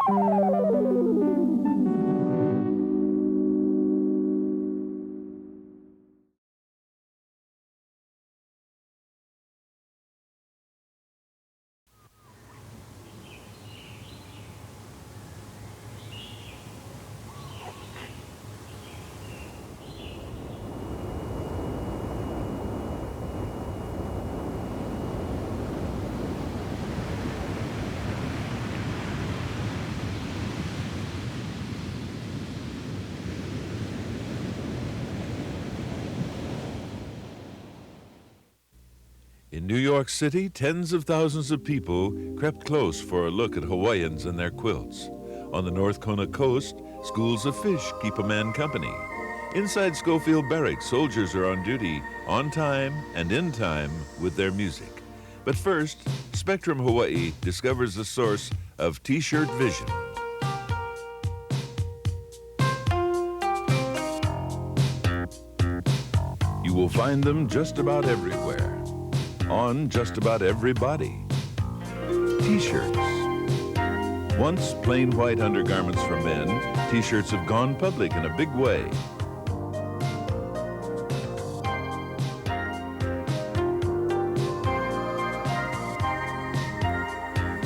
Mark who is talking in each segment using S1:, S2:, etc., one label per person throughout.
S1: In New York City, tens of thousands of people crept close for a look at Hawaiians and their quilts. On the North Kona coast, schools of fish keep a man company. Inside Schofield Barracks, soldiers are on duty, on time and in time with their music. But first, Spectrum Hawaii discovers the source of T-shirt vision. You will find them just about everywhere, on just about everybody. T-shirts. Once plain white undergarments for men, T-shirts have gone public in a big way.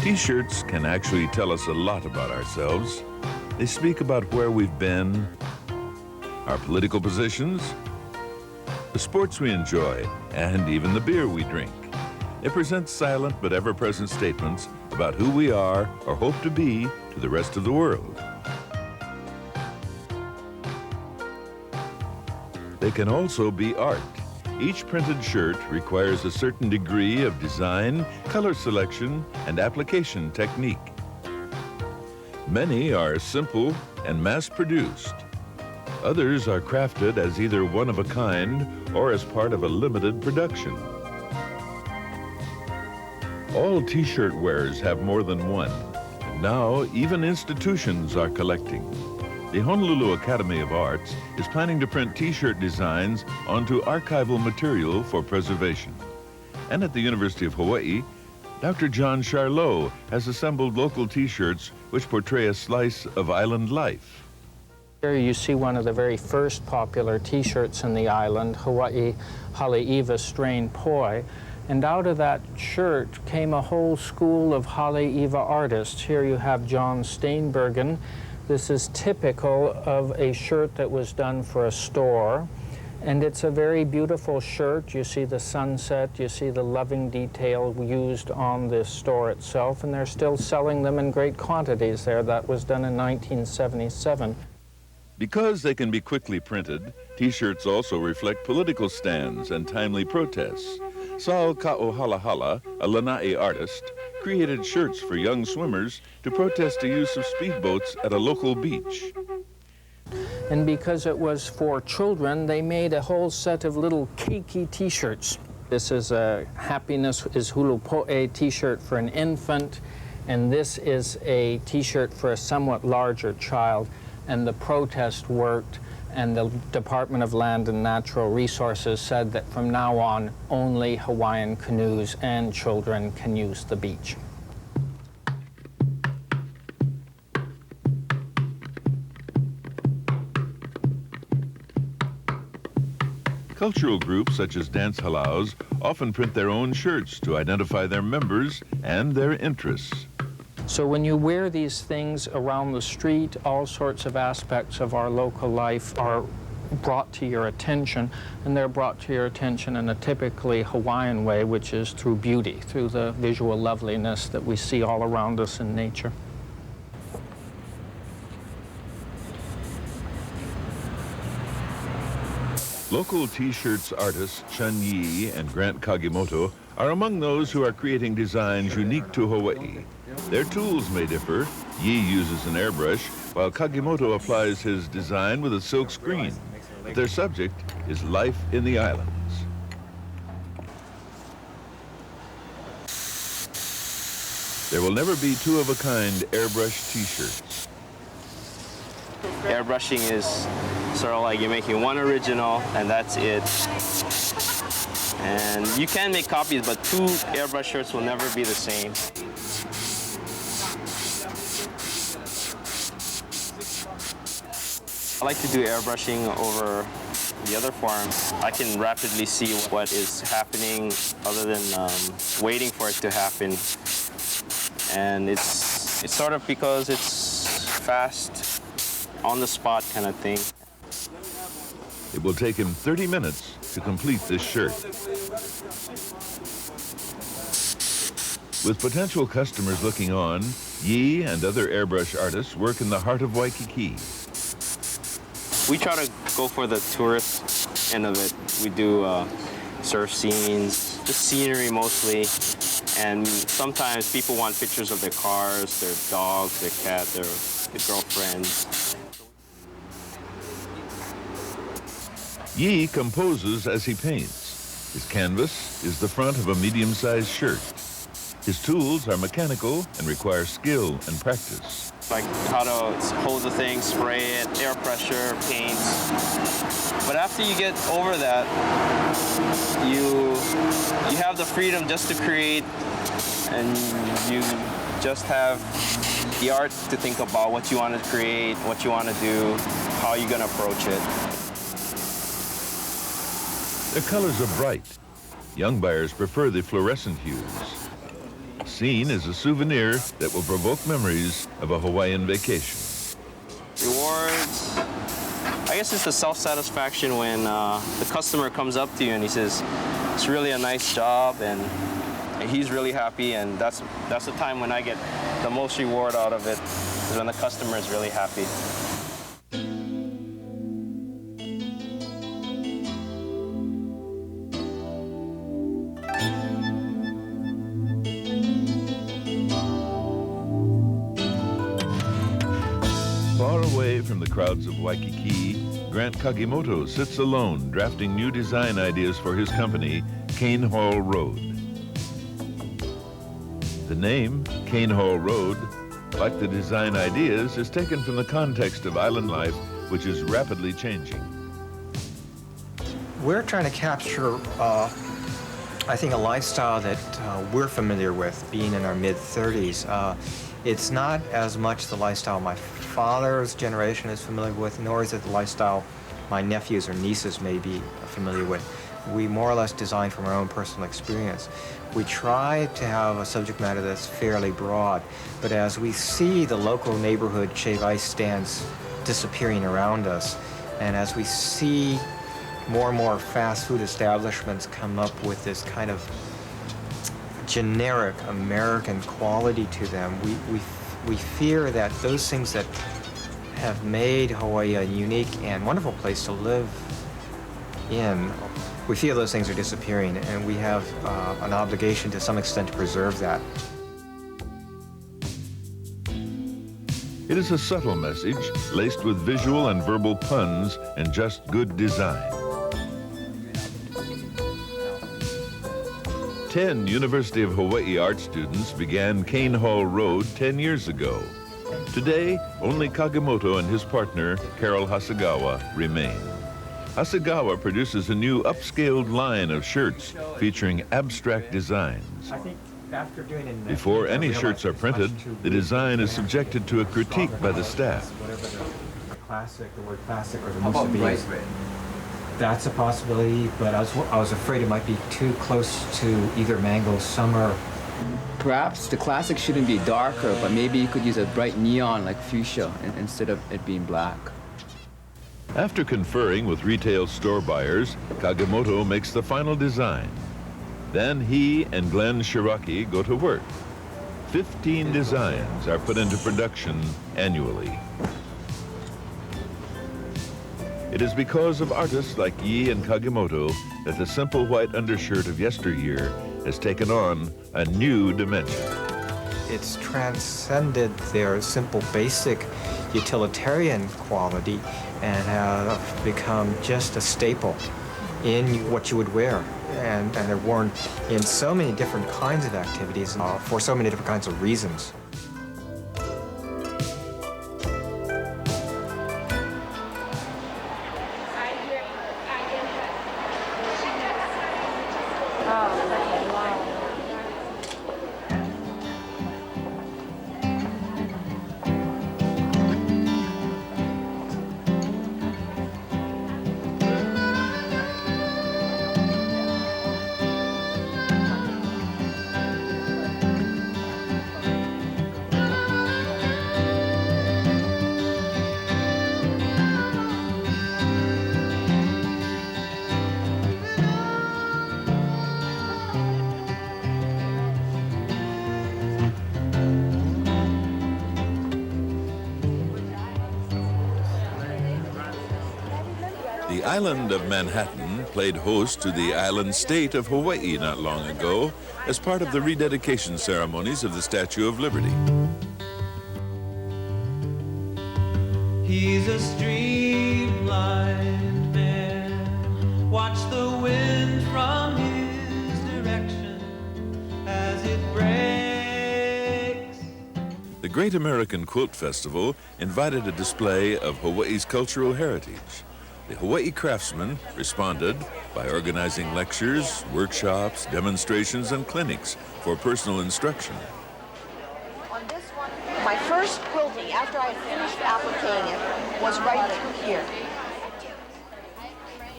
S1: T-shirts can actually tell us a lot about ourselves. They speak about where we've been, our political positions, the sports we enjoy, and even the beer we drink. They present silent but ever-present statements about who we are or hope to be to the rest of the world. They can also be art. Each printed shirt requires a certain degree of design, color selection, and application technique. Many are simple and mass-produced. Others are crafted as either one of a kind or as part of a limited production. All T-shirt wearers have more than one, and now even institutions are collecting. The Honolulu Academy of Arts is planning to print T-shirt designs onto archival material for preservation. And at the University of Hawaii, Dr. John Charlot has assembled local T-shirts which portray a slice of island life.
S2: Here you see one of the very first popular T-shirts in the island, Hawaii Haleiwa strain poi. And out of that shirt came a whole school of Haleiwa artists. Here you have John Steinbergen. This is typical of a shirt that was done for a store. And it's a very beautiful shirt. You see the sunset, you see the loving detail used on the store itself, and they're still selling them in great quantities there. That was done in 1977.
S1: Because they can be quickly printed, T-shirts also reflect political stands and timely protests. Saul Ka'ohalahala, a Lanai artist, created shirts for young swimmers to protest the use of speedboats at a local beach.
S2: And because it was for children, they made a whole set of little keiki T-shirts. This is a Happiness is Hulupo'e T-shirt for an infant, and this is a T-shirt for a somewhat larger child. And the protest worked, and the Department of Land and Natural Resources said that from now on, only Hawaiian canoes and children can use the beach.
S1: Cultural groups such as dance halaus often print their own shirts to identify their members and their interests.
S2: So when you wear these things around the street, all sorts of aspects of our local life are brought to your attention, and they're brought to your attention in a typically Hawaiian way, which is through beauty, through the visual loveliness that we see all around us in nature.
S1: Local T-shirts artists Chun Yi and Grant Kagimoto are among those who are creating designs unique to Hawaii. Their tools may differ. Yi uses an airbrush, while Kagimoto applies his design with a silk screen. Their subject is life in the islands. There will never be two-of-a-kind airbrush T-shirts.
S3: Airbrushing is sort of like you're making one original and that's it. And you can make copies, but two airbrush shirts will never be the same. I like to do airbrushing over the other farm. I can rapidly see what is happening other than waiting for it to happen. And it's sort of because it's fast, on the spot kind of thing.
S1: It will take him 30 minutes to complete this shirt. With potential customers looking on, Yi and other airbrush artists work in the heart of Waikiki.
S3: We try to go for the tourist end of it. We do surf scenes, just scenery mostly. And sometimes people want pictures of their cars, their dogs, their cat, their girlfriends.
S1: Yi composes as he paints. His canvas is the front of a medium-sized shirt. His tools are mechanical and require skill and practice.
S3: Like how to hold the thing, spray it, air pressure, paint. But after you get over that, you have the freedom just to create, and you just have the art to think about what you want to create, what you want to do, how you're going to approach it.
S1: Their colors are bright. Young buyers prefer the fluorescent hues. Seen as a souvenir that will provoke memories of a Hawaiian vacation.
S3: Rewards, I guess it's the self-satisfaction when the customer comes up to you and he says, it's really a nice job, and he's really happy, and that's the time when I get the most reward out of it, is when the customer is really happy.
S1: Far away from the crowds of Waikiki, Grant Kagimoto sits alone drafting new design ideas for his company, Cane Hall Road. The name, Cane Hall Road, like the design ideas, is taken from the context of island life, which is rapidly changing.
S4: We're trying to capture, I think, a lifestyle that we're familiar with, being in our mid-30s. It's not as much the lifestyle my father's generation is familiar with, nor is it the lifestyle my nephews or nieces may be familiar with. We more or less design from our own personal experience. We try to have a subject matter that's fairly broad, but as we see the local neighborhood shave ice stands disappearing around us, and as we see more and more fast food establishments come up with this kind of generic American quality to them, we fear that those things that have made Hawaii a unique and wonderful place to live in, we feel those things are disappearing, and we have an obligation to some extent to preserve that.
S1: It is a subtle message laced with visual and verbal puns and just good design. 10 University of Hawaii art students began Cane Hall Road 10 years ago. Today, only Kagimoto and his partner, Carol Hasegawa, remain. Hasegawa produces a new upscaled line of shirts featuring abstract designs. Before any shirts are printed, the design is subjected to a critique by the staff.
S4: Whatever the word classic or the musubi, that's a possibility, but I was afraid it might be too close to either Mango Summer.
S5: Perhaps the classic shouldn't be darker, but maybe you could use a bright neon like fuchsia instead of it being black.
S1: After conferring with retail store buyers, Kagimoto makes the final design. Then he and Glenn Shiraki go to work. 15 designs are put into production annually. It is because of artists like Yi and Kagimoto that the simple white undershirt of yesteryear has taken on a new dimension.
S4: It's transcended their simple, basic utilitarian quality and have become just a staple in what you would wear. And they're worn in so many different kinds of activities for so many different kinds of reasons.
S1: island of Manhattan played host to the island state of Hawaii not long ago as part of the rededication ceremonies of the Statue of Liberty.
S6: He's a streamlined man. Watch the wind from his direction as it breaks.
S1: The Great American Quilt Festival invited a display of Hawaii's cultural heritage. The Hawaii craftsmen responded by organizing lectures, workshops, demonstrations, and clinics for personal instruction.
S7: On this one, my first quilting after I had finished appliquing it was right here.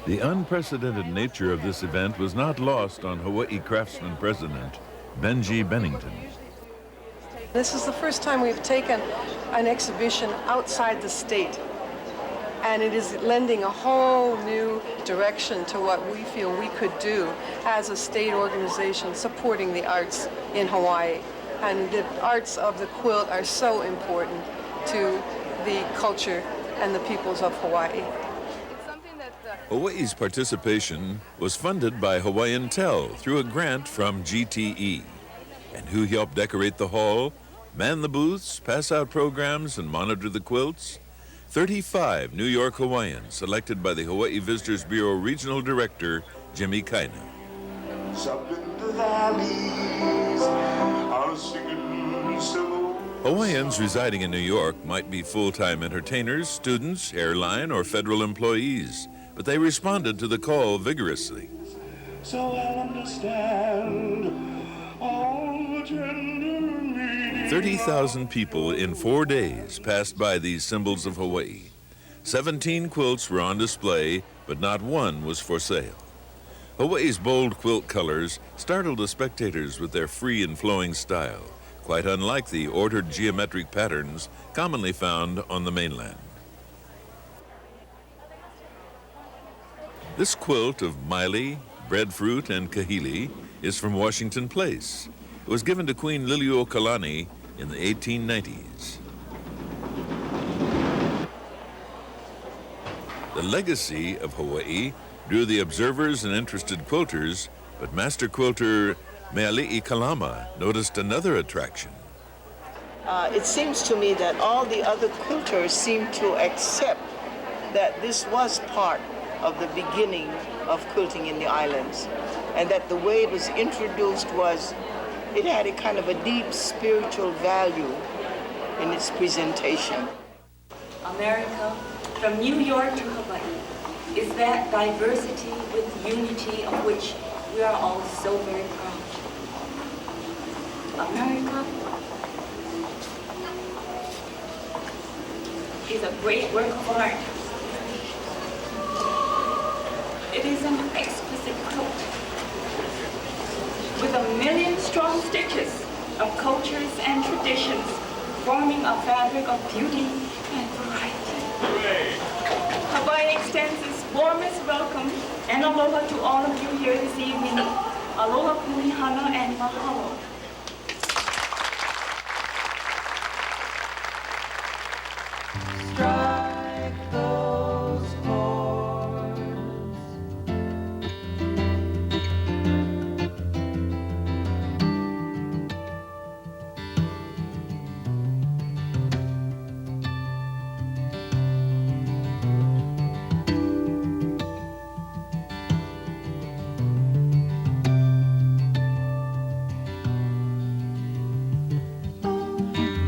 S1: The unprecedented nature of this event was not lost on Hawaii Craftsman President Benji Bennington.
S8: This is the first time we've taken an exhibition outside the state, and it is lending a whole new direction to what we feel we could do as a state organization supporting the arts in Hawaii. And the arts of the quilt are so important to the culture and the peoples of Hawaii.
S1: Hawaii's participation was funded by Hawaiian Tel through a grant from GTE. And who helped decorate the hall, man the booths, pass out programs, and monitor the quilts? 35 New York Hawaiians selected by the Hawaii Visitors Bureau Regional Director, Jimmy Kaina.
S9: Up in the valleys, I'll sing so.
S1: Hawaiians residing in New York might be full-time entertainers, students, airline, or federal employees, but they responded to the call vigorously.
S9: So I'll understand all the tender meaning.
S1: 30,000 people in 4 days passed by these symbols of Hawaii. 17 quilts were on display, but not one was for sale. Hawaii's bold quilt colors startled the spectators with their free and flowing style, quite unlike the ordered geometric patterns commonly found on the mainland. This quilt of maili, breadfruit, and kahili is from Washington Place. It was given to Queen Liliuokalani in the 1890s. The legacy of Hawaii drew the observers and interested quilters, but master quilter Meali'i Kalama noticed another attraction.
S10: It seems to me that all the other quilters seem to accept that this was part of the beginning of quilting in the islands, and that the way it was introduced was, it had a kind of a deep spiritual value in its presentation.
S11: America, from New York to Hawaii, is that diversity with unity of which we are all so very proud. America is a great work of art. It is an exquisite quilt with 1,000,000 strong stitches of cultures and traditions forming a fabric of beauty and variety. Hawaii extends its warmest welcome and aloha to all of you here this evening. Aloha kumihana and mahalo.
S6: Strike those chords.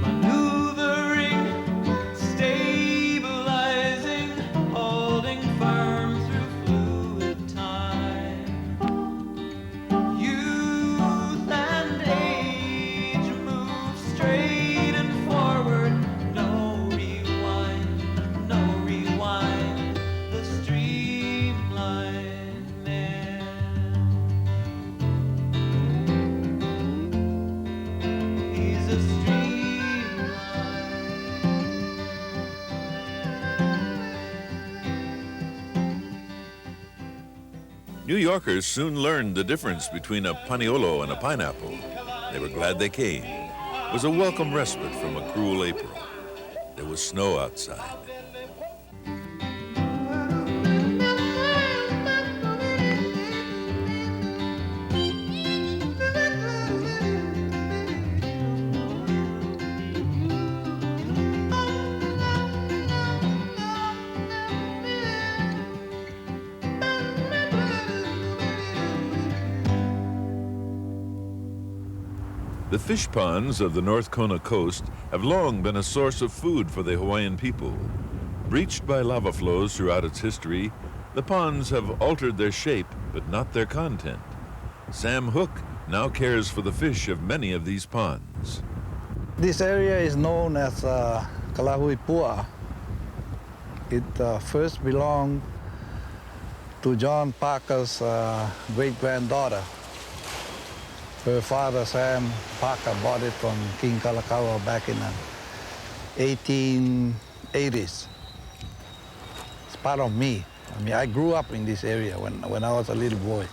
S6: Maneuvering, stabilizing, holding firm through fluid time. Youth and age move straight and forward. No rewind, no rewind. The streamlined man. He's a streamlined.
S1: New Yorkers soon learned the difference between a paniolo and a pineapple. They were glad they came. It was a welcome respite from a cruel April. There was snow outside. The fish ponds of the North Kona coast have long been a source of food for the Hawaiian people. Breached by lava flows throughout its history, the ponds have altered their shape, but not their content. Sam Hook now cares for the fish of many of these ponds.
S12: This area is known as Kalahuipua. It first belonged to John Parker's great-granddaughter. Her father, Sam Parker, bought it from King Kalakaua back in the 1880s. It's part of me. I mean, I grew up in this area when I was a little boy.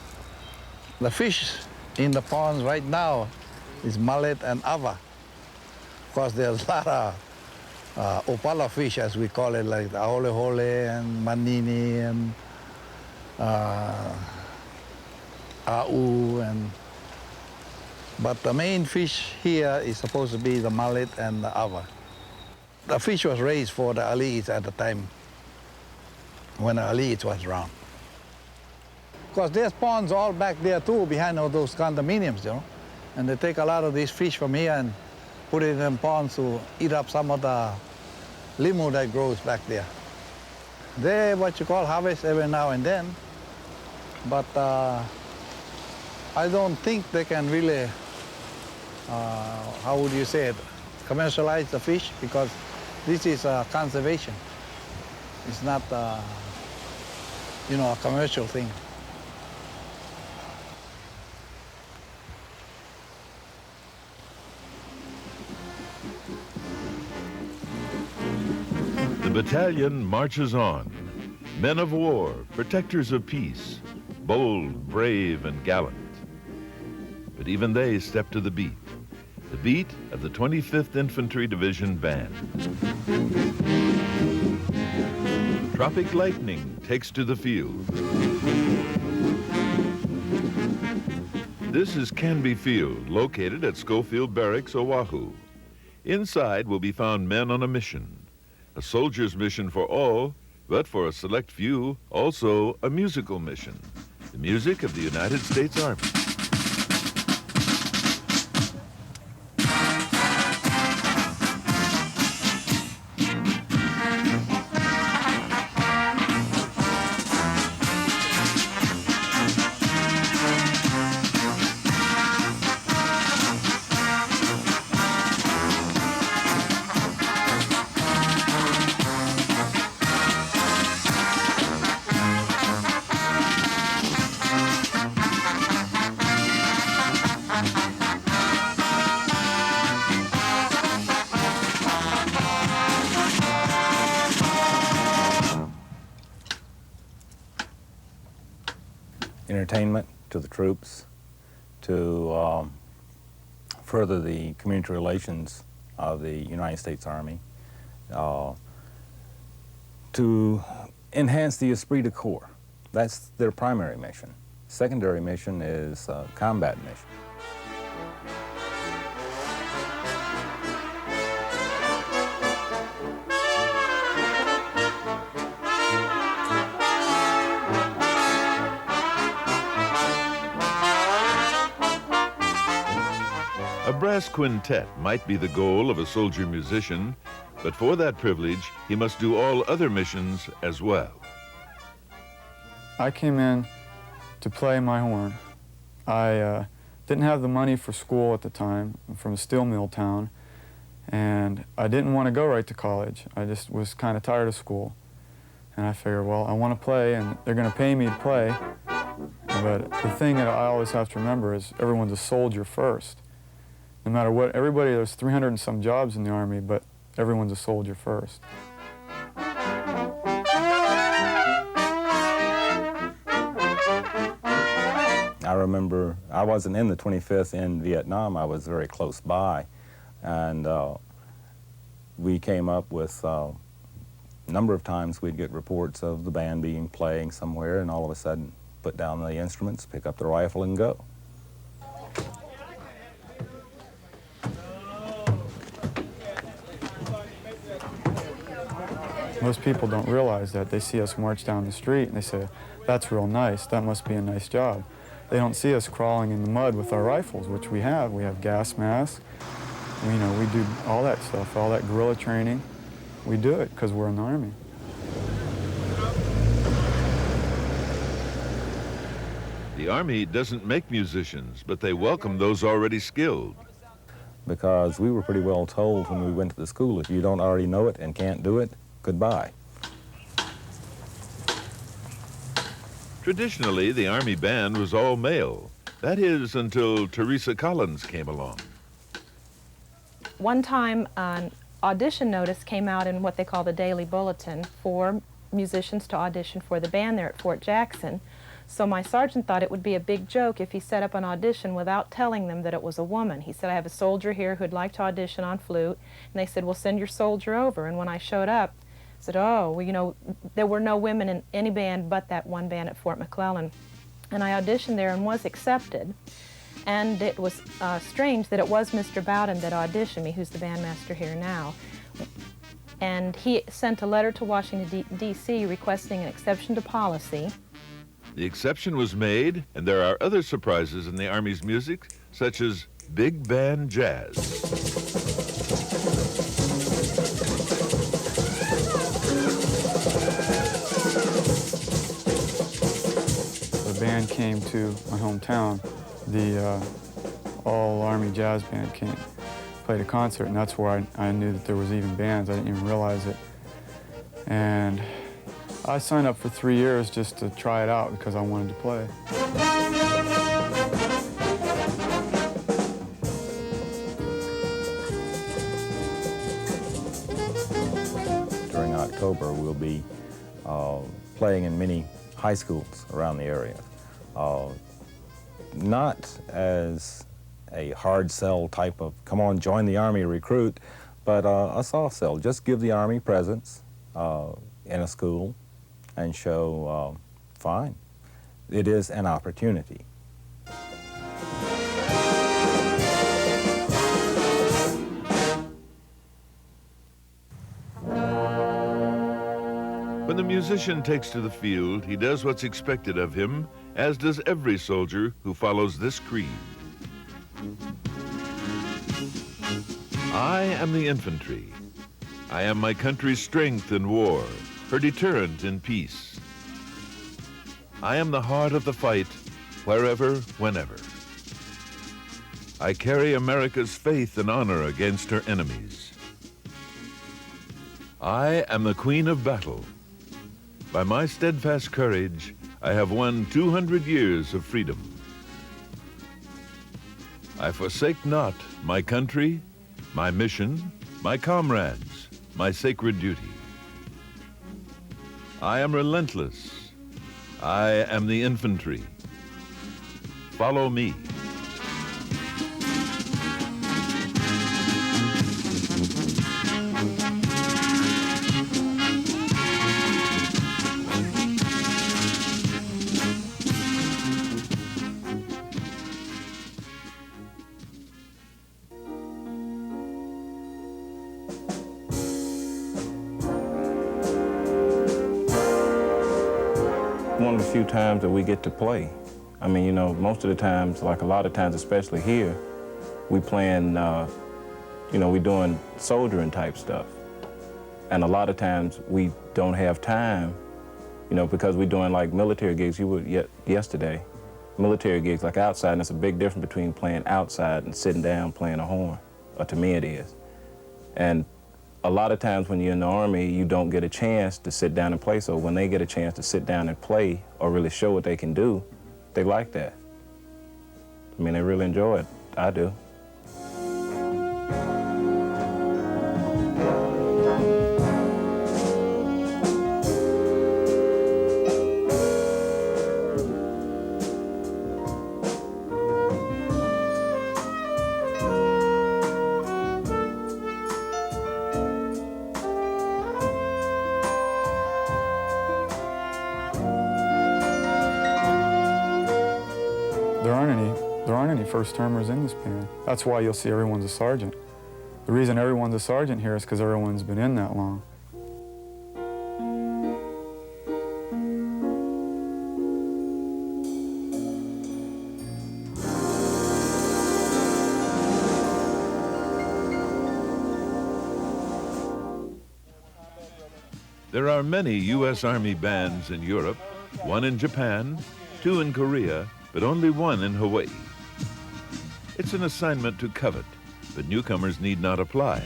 S12: The fish in the ponds right now is mullet and ava. Of course, there's a lot of opala fish, as we call it, like the ahole and manini and au but the main fish here is supposed to be the mullet and the ava. The fish was raised for the ali'is at the time when the ali'is was around. Of course, there's ponds all back there too, behind all those condominiums, you know. And they take a lot of these fish from here and put it in ponds to eat up some of the limu that grows back there. They what you call harvest every now and then, but I don't think they can really, how would you say it, commercialize the fish, because this is conservation. It's not, you know, a commercial thing.
S1: The battalion marches on. Men of war, protectors of peace, bold, brave, and gallant. But even they step to the beat of the 25th Infantry Division Band. Tropic Lightning takes to the field. This is Canby Field, located at Schofield Barracks, Oahu. Inside will be found men on a mission. A soldier's mission for all, but for a select few, also a musical mission. The music of the United States Army.
S13: Entertainment to the troops, to further the community relations of the United States Army, to enhance the esprit de corps. That's their primary mission. Secondary mission is combat mission.
S1: A brass quintet might be the goal of a soldier musician, but for that privilege, he must do all other missions as well.
S14: I came in to play my horn. I didn't have the money for school at the time. I'm from a steel mill town, and I didn't want to go right to college. I just was kind of tired of school. And I figured, well, I want to play, and they're going to pay me to play. But the thing that I always have to remember is everyone's a soldier first. No matter what, everybody, there's 300 and some jobs in the Army, but everyone's a soldier first.
S13: I remember I wasn't in the 25th in Vietnam. I was very close by, and we came up with a number of times we'd get reports of the band playing somewhere, and all of a sudden put down the instruments, pick up the rifle, and go.
S14: Most people don't realize that. They see us march down the street and they say, that's real nice, that must be a nice job. They don't see us crawling in the mud with our rifles, which we have. We have gas masks. We do all that stuff, all that guerrilla training. We do it because we're in the Army.
S1: The Army doesn't make musicians, but they welcome those already skilled.
S13: Because we were pretty well told when we went to the school, if you don't already know it and can't do it, goodbye.
S1: Traditionally, the Army band was all male. That is, until Teresa Collins came along.
S15: One time, an audition notice came out in what they call the Daily Bulletin for musicians to audition for the band there at Fort Jackson. So my sergeant thought it would be a big joke if he set up an audition without telling them that it was a woman. He said, I have a soldier here who'd like to audition on flute. And they said, well, send your soldier over. And when I showed up, I said, oh, well, there were no women in any band but that one band at Fort McClellan. And I auditioned there and was accepted. And it was strange that it was Mr. Bowden that auditioned me, who's the bandmaster here now. And he sent a letter to Washington, D.C. requesting an exception to policy.
S1: The exception was made, and there are other surprises in the Army's music, such as big band jazz.
S14: The band came to my hometown. The all-Army jazz band came, played a concert, and that's where I knew that there was even bands. I didn't even realize it. And I signed up for 3 years just to try it out because I wanted to play.
S13: During October, we'll be playing in many high schools around the area. Not as a hard sell type of, come on, join the Army, recruit, but a soft sell. Just give the Army presence in a school and show, fine. It is an opportunity.
S1: When the musician takes to the field, he does what's expected of him, as does every soldier who follows this creed. I am the infantry. I am my country's strength in war, her deterrent in peace. I am the heart of the fight, wherever, whenever. I carry America's faith and honor against her enemies. I am the queen of battle. By my steadfast courage, I have won 200 years of freedom. I forsake not my country, my mission, my comrades, my sacred duty. I am relentless. I am the infantry. Follow me.
S16: One of the few times that we get to play. I mean, you know, most of the times, like a lot of times, especially here, we playing, you know, we doing soldiering type stuff. And a lot of times we don't have time, you know, because we're doing like military gigs. You were yesterday, military gigs like outside, and it's a big difference between playing outside and sitting down playing a horn, or to me it is. And a lot of times when you're in the Army, you don't get a chance to sit down and play, so when they get a chance to sit down and play or really show what they can do, they like that. I mean, they really enjoy it. I do.
S14: There aren't any first-termers in this band. That's why you'll see everyone's a sergeant. The reason everyone's a sergeant here is because everyone's been in that long.
S1: There are many U.S. Army bands in Europe, one in Japan, two in Korea, but only one in Hawaii. It's an assignment to covet, but newcomers need not apply.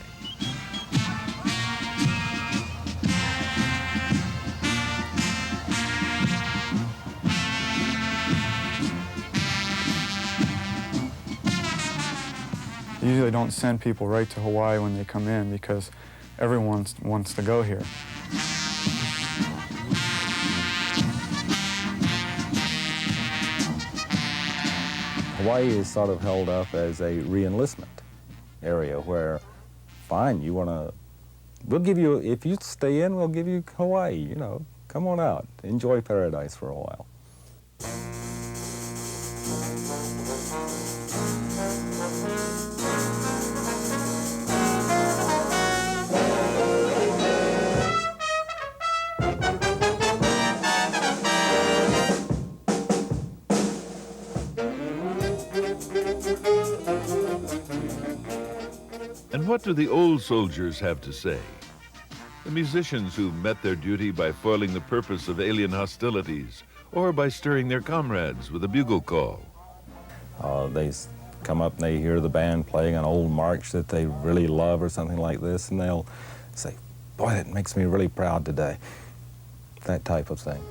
S14: You usually don't send people right to Hawaii when they come in because everyone wants to go here.
S13: Hawaii is sort of held up as a re-enlistment area where, fine, you want to, we'll give you, if you stay in, we'll give you Hawaii, you know, come on out, enjoy paradise for a while.
S1: And what do the old soldiers have to say? The musicians who met their duty by foiling the purpose of alien hostilities or by stirring their comrades with a bugle call.
S13: They come up and they hear the band playing an old march that they really love or something like this, and they'll say, boy, that makes me really proud today. That type of thing.